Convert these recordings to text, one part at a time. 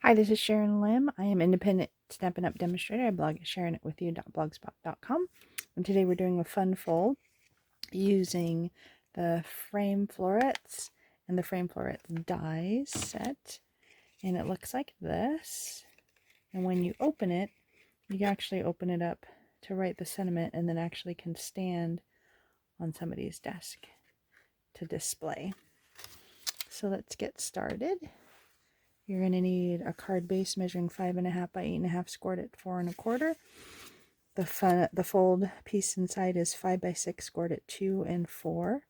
Hi, this is Sharon Lim. I am independent Stampin' Up! Demonstrator. I blog at sharonitwithyou.blogspot.com. And today we're doing a fun fold using the Framed Florets and the Framed Florets dies set. And it looks like this. And when you open it, you actually open it up to write the sentiment and then actually can stand on somebody's desk to display. So let's get started. You're going to need a card base measuring 5.5 by 8.5, scored at 4 1/4. The fold piece inside is 5 by 6, scored at 2 and 4.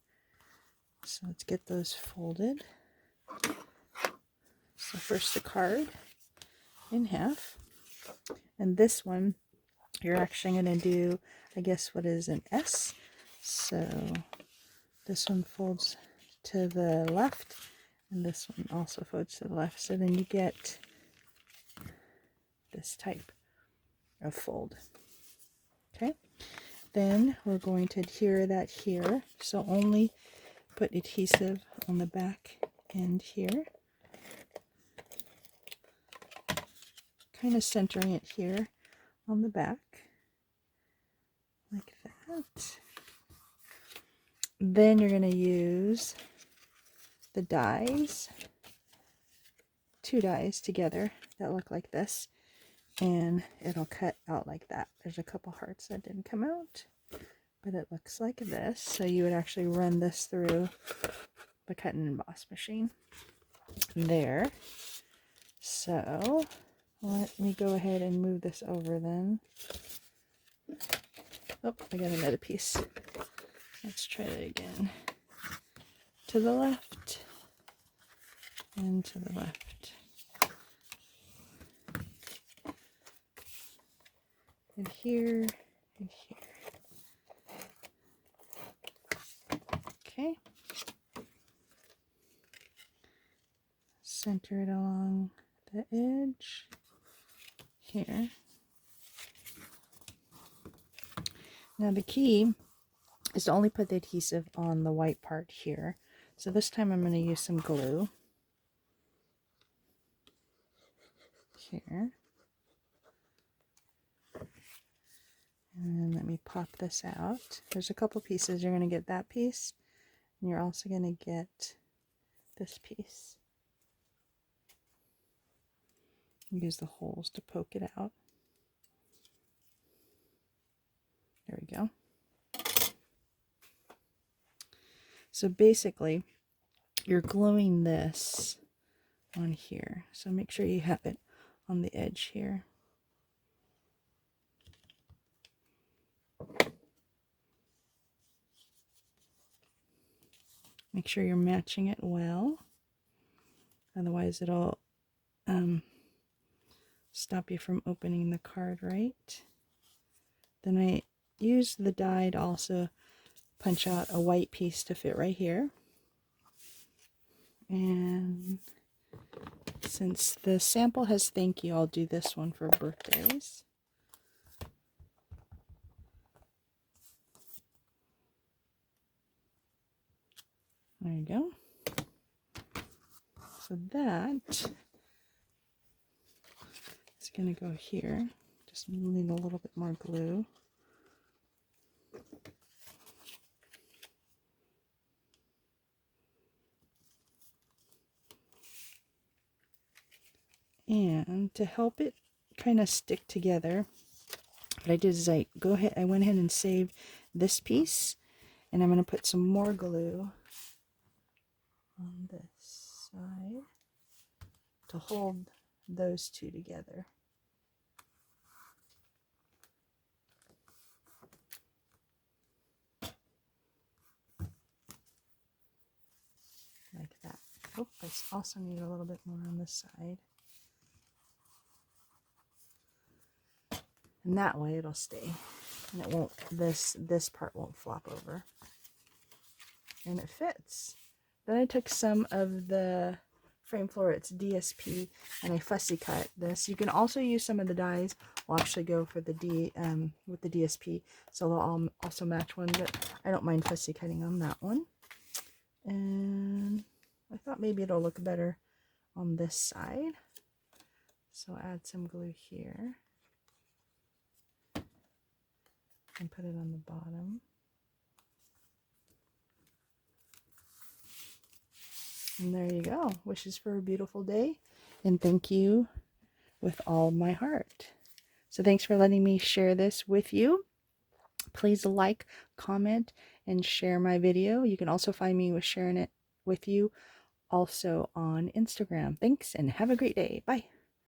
So let's get those folded. So first the card in half. And this one, you're actually going to do, I guess, what is an S. So this one folds to the left. And this one also folds to the left. So then you get this type of fold. Okay. Then we're going to adhere that here. So only put adhesive on the back end here. Kind of centering it here on the back. Like that. Then you're going to use the dies, 2 dies together that look like this, and it'll cut out like that. There's a couple hearts that didn't come out, but it looks like this. So you would actually run this through the cut and emboss machine there. So let me go ahead and move this over then. Oh, I got another piece. Let's try that again. To the left and to the left. And here and here. Okay. Center it along the edge here. Now the key is to only put the adhesive on the white part here. So this time I'm going to use some glue here. And let me pop this out. There's a couple pieces. You're going to get that piece, and you're also going to get this piece. Use the holes to poke it out. There we go. So basically, you're gluing this on here. So make sure you have it on the edge here. Make sure you're matching it well. Otherwise, it'll stop you from opening the card right. Then I used the die to also punch out a white piece to fit right here. And since the sample has thank you, I'll do this one for birthdays. There you go. So that is going to go here. Just need a little bit more glue. And to help it kind of stick together, what I did is I went ahead and saved this piece, and I'm going to put some more glue on this side to hold those two together. Like that. Oh, I also need a little bit more on this side. And that way it'll stay. And it won't, this part won't flop over. And it fits. Then I took some of the Framed Florets DSP and I fussy cut this. You can also use some of the dies. We'll actually go for the with the DSP, so they'll also match one, but I don't mind fussy cutting on that one. And I thought maybe it'll look better on this side. So add some glue here and put it on the bottom. And there you go. Wishes for a beautiful day. And thank you with all my heart. So thanks for letting me share this with you. Please like, comment, and share my video. You can also find me with sharing it with you also on Instagram. Thanks and have a great day. Bye.